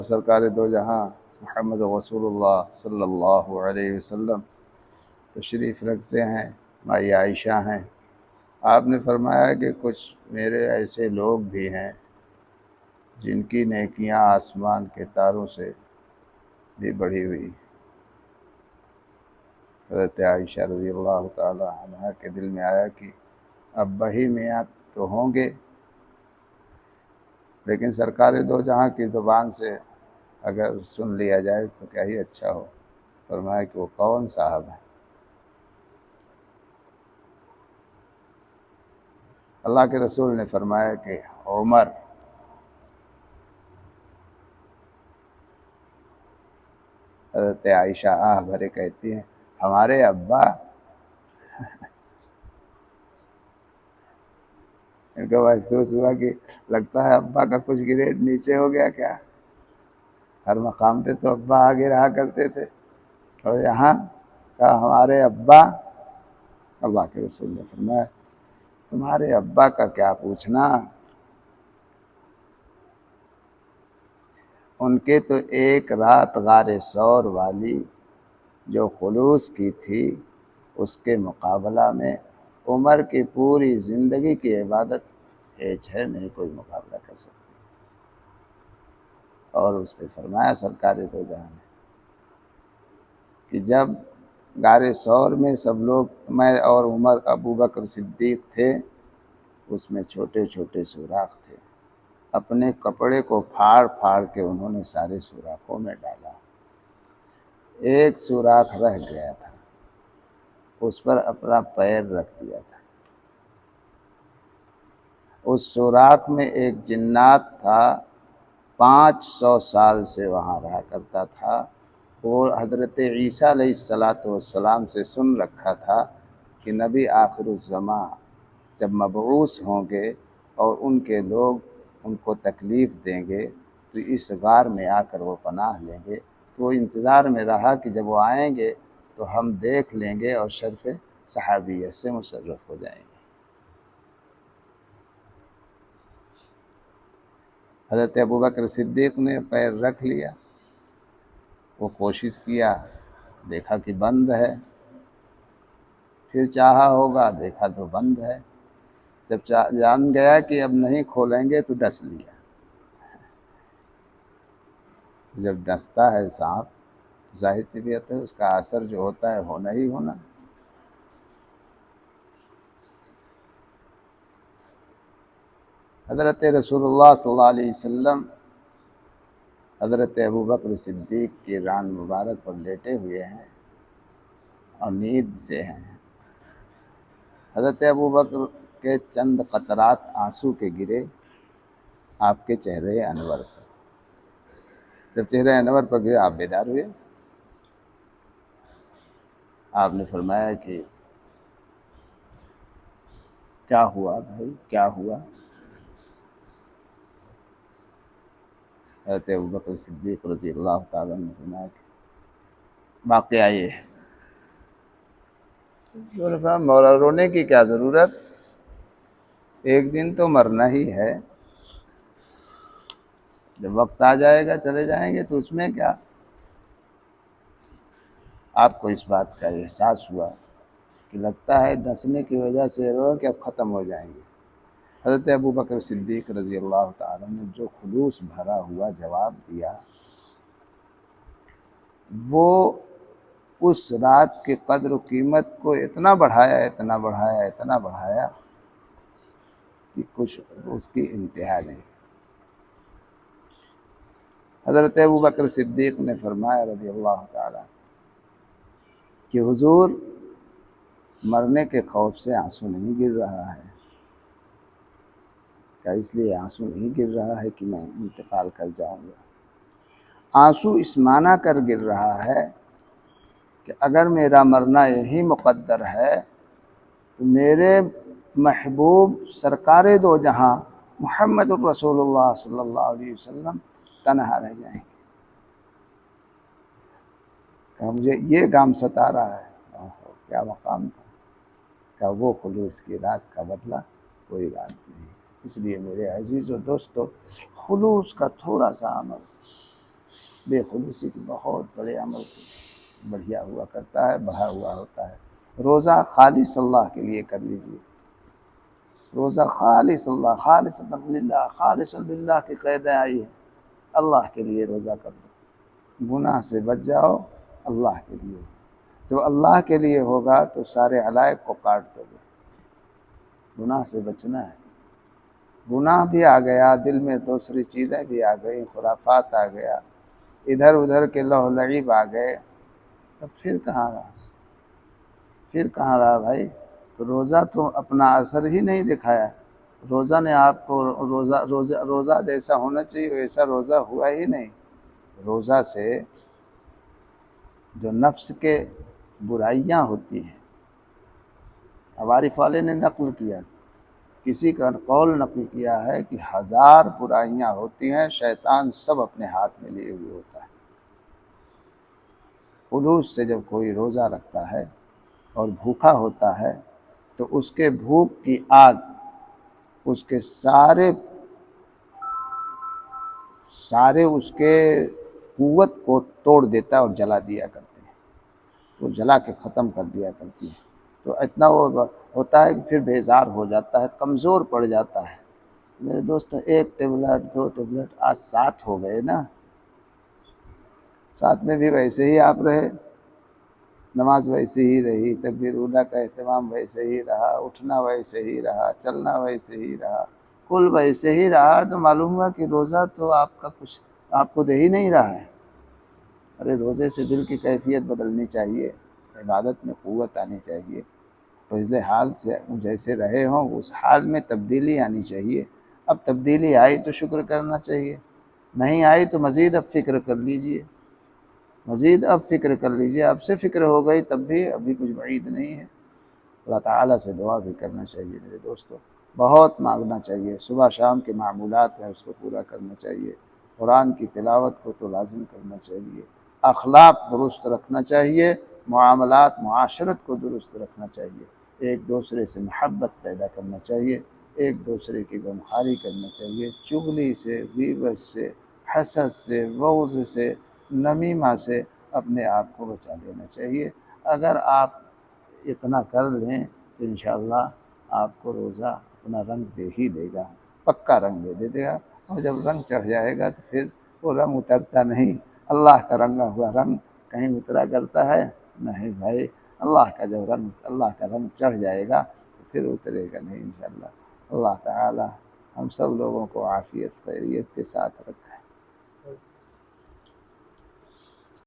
سرکار دو جہاں محمد رسول اللہ صلی اللہ علیہ وسلم تشریف رکھتے ہیں، مائی عائشہ ہیں۔ آپ نے فرمایا کہ کچھ میرے ایسے لوگ بھی ہیں جن کی نیکیاں آسمان کے تاروں سے بھی بڑھی ہوئی۔ حضرت عائشہ رضی اللہ تعالی عنہ کے دل میں آیا کہ ابا ہی میاں تو ہوں گے، لیکن سرکار دو جہاں کی زبان سے اگر سن لیا جائے تو کیا ہی اچھا ہو۔ فرمایا کہ وہ کون صاحب ہیں؟ اللہ کے رسول نے فرمایا کہ عمر۔ حضرت عائشہ آہ بھرے کہتی ہیں ہمارے ابا، ان کو محسوس ہوا کہ لگتا ہے ابا کا کچھ گریڈ نیچے ہو گیا کیا۔ ہر مقام پہ تو ابا آگے رہا کرتے تھے، اور یہاں کہا ہمارے ابا۔ اللہ کے رسول نے فرمایا تمہارے ابا کا کیا پوچھنا، ان کے تو ایک رات غار ثور والی جو خلوص کی تھی، اس کے مقابلہ میں عمر کی پوری زندگی کی عبادت ہے نہیں کوئی مقابلہ کر سکتی۔ اور اس پہ فرمایا سرکار دو جہاں نے کہ جب غار ثور میں سب لوگ، میں اور عمر ابو بکر صدیق تھے، اس میں چھوٹے چھوٹے سوراخ تھے، اپنے کپڑے کو پھاڑ پھاڑ کے انہوں نے سارے سوراخوں میں ڈالا، ایک سوراخ رہ گیا تھا، اس پر اپنا پیر رکھ دیا تھا۔ اس سوراخ میں ایک جنات تھا، 500 سال سے وہاں رہا کرتا تھا۔ وہ حضرت عیسیٰ علیہ السلام سے سن رکھا تھا کہ نبی آخر الزماں جب مبعوث ہوں گے اور ان کے لوگ ان کو تکلیف دیں گے تو اس غار میں آ کر وہ پناہ لیں گے۔ تو وہ انتظار میں رہا کہ جب وہ آئیں گے تو ہم دیکھ لیں گے اور شرف صحابیت سے مشرف ہو جائیں گے۔ حضرت ابوبکر صدیق نے پیر رکھ لیا، وہ کوشش کیا، دیکھا کہ بند ہے، پھر چاہا ہوگا، دیکھا تو بند ہے۔ جب جان گیا کہ اب نہیں کھولیں گے تو ڈس لیا۔ جب ڈستا ہے سانپ، ظاہر طبیعت ہے اس کا اثر جو ہوتا ہے ہونا ہی ہونا۔ حضرت رسول اللہ صلی اللہ علیہ وسلم حضرت ابوبکر صدیق کی ران مبارک پر لیٹے ہوئے ہیں اور نیند سے ہیں۔ حضرت ابوبکر کے چند قطرات آنسو کے گرے آپ کے چہرے انور پر۔ جب چہرے انور پر گرے آپ بیدار ہوئے۔ آپ نے فرمایا کہ کیا ہوا بھائی، کیا ہوا؟ حضرت ابوبکر صدیق رضی اللہ تعالیٰ نے فرمایا کہ واقعہ یہ ہے۔ انہوں نے فرمایا مولا رونے کی کیا ضرورت، ایک دن تو مرنا ہی ہے، جب وقت آ جائے گا چلے جائیں گے تو اس میں کیا۔ آپ کو اس بات کا احساس ہوا کہ لگتا ہے ڈسنے کی وجہ سے رو کہ اب ختم ہو جائیں گے۔ حضرت ابوبکر صدیق رضی اللہ تعالیٰ نے جو خلوص بھرا ہوا جواب دیا، وہ اس رات کی قدر و قیمت کو اتنا بڑھایا، اتنا بڑھایا، اتنا بڑھایا کہ کچھ اس کی انتہا نہیں۔ حضرت ابوبکر صدیق نے فرمایا رضی اللہ تعالیٰ کہ حضور مرنے کے خوف سے آنسو نہیں گر رہا ہے، کہ اس لیے آنسو نہیں گر رہا ہے کہ میں انتقال کر جاؤں گا، آنسو اس معنی کر گر رہا ہے کہ اگر میرا مرنا یہی مقدر ہے تو میرے محبوب سرکار دو جہاں محمد الرسول اللہ صلی اللہ علیہ وسلم تنہا رہ جائیں گے۔ کہ مجھے یہ غم ستا رہا ہے، کیا مقام تھا، کہ وہ خلوص کی رات کا بدلہ کوئی رات نہیں۔ اس لیے میرے عزیز و دوستو، خلوص کا تھوڑا سا عمل بے خلوصی کی بہت بڑے عمل سے بڑھیا ہوا کرتا ہے، بڑھا ہوا ہوتا ہے۔ روزہ خالص اللہ کے لیے کر لیجیے، روزہ خالص اللہ، خالص للہ، خالص للہ کی قیدیں آئی ہیں، اللہ کے لیے روزہ کر لو، گناہ سے بچ جاؤ، اللہ کے لیے۔ جب اللہ کے لیے ہوگا تو سارے علائق کو کاٹ دو گے، گناہ سے بچنا ہے۔ گناہ بھی آ گیا، دل میں دوسری چیزیں بھی آ گئی، خرافات آ گیا، ادھر ادھر کے لہو لعب آ گئے، تو پھر کہاں رہا، پھر کہاں رہا بھائی؟ تو روزہ تو اپنا اثر ہی نہیں دکھایا، روزہ نے آپ کو روزہ جیسا ہونا چاہیے ویسا روزہ ہوا ہی نہیں۔ روزہ سے جو نفس کے برائیاں ہوتی ہیں، عوارف والے نے نقل کیا، کسی کا قول نقل کیا ہے کہ 1000 برائیاں ہوتی ہیں، شیطان سب اپنے ہاتھ میں لیے ہوئے ہوتا ہے۔ خلوص سے جب کوئی روزہ رکھتا ہے اور بھوکا ہوتا ہے تو اس کے بھوک کی آگ اس کے سارے اس کے قوت کو توڑ دیتا ہے اور جلا دیا کرتے ہیں، وہ جلا کے ختم کر دیا کرتی ہے۔ تو اتنا وہ ہوتا ہے کہ پھر بیزار ہو جاتا ہے، کمزور پڑ جاتا ہے۔ میرے دوستو، 1 ٹیبلٹ 2 ٹیبلٹ آج 7 ہو گئے نا، 7 میں بھی ویسے ہی آپ رہے، نماز ویسے ہی رہی، تکبیر اولیٰ کا اہتمام ویسے ہی رہا، اٹھنا ویسے ہی رہا، چلنا ویسے ہی رہا، کل ویسے ہی رہا، تو معلوم ہوا کہ روزہ تو آپ کا کچھ آپ کو دے ہی نہیں رہا ہے۔ ارے روزے سے دل کی کیفیت بدلنی چاہیے، عبادت میں قوت آنی چاہیے، پچھلے حال سے جیسے رہے ہوں اس حال میں تبدیلی آنی چاہیے۔ اب تبدیلی آئی تو شکر کرنا چاہیے، نہیں آئی تو مزید اب فکر کر لیجئے، مزید اب فکر کر لیجئے، اب سے فکر ہو گئی تب بھی ابھی کچھ بعید نہیں ہے۔ اللہ تعالیٰ سے دعا بھی کرنا چاہیے میرے دوستو، بہت مانگنا چاہیے، صبح شام کے معمولات ہیں اس کو پورا کرنا چاہیے، قرآن کی تلاوت کو تو لازم کرنا چاہیے، اخلاق درست رکھنا چاہیے، معاملات معاشرت کو درست رکھنا چاہیے، ایک دوسرے سے محبت پیدا کرنا چاہیے، ایک دوسرے کی غمخواری کرنا چاہیے، چغلی سے، غیبت سے، حسد سے، بغض سے، نمیمہ سے اپنے آپ کو بچا لینا چاہیے۔ اگر آپ اتنا کر لیں تو انشاءاللہ آپ کو روزہ اپنا رنگ دے ہی دے گا، پکا رنگ دے دے گا، اور جب رنگ چڑھ جائے گا تو پھر وہ رنگ اترتا نہیں، اللہ کا رنگا ہوا رنگ کہیں اترا کرتا ہے نہیں بھائی، اللہ کا رنگ چڑھ جائے گا تو پھر اترے گا نہیں انشاءاللہ۔ اللہ تعالی ہم سب لوگوں کو عافیت خیریت کے ساتھ رکھے۔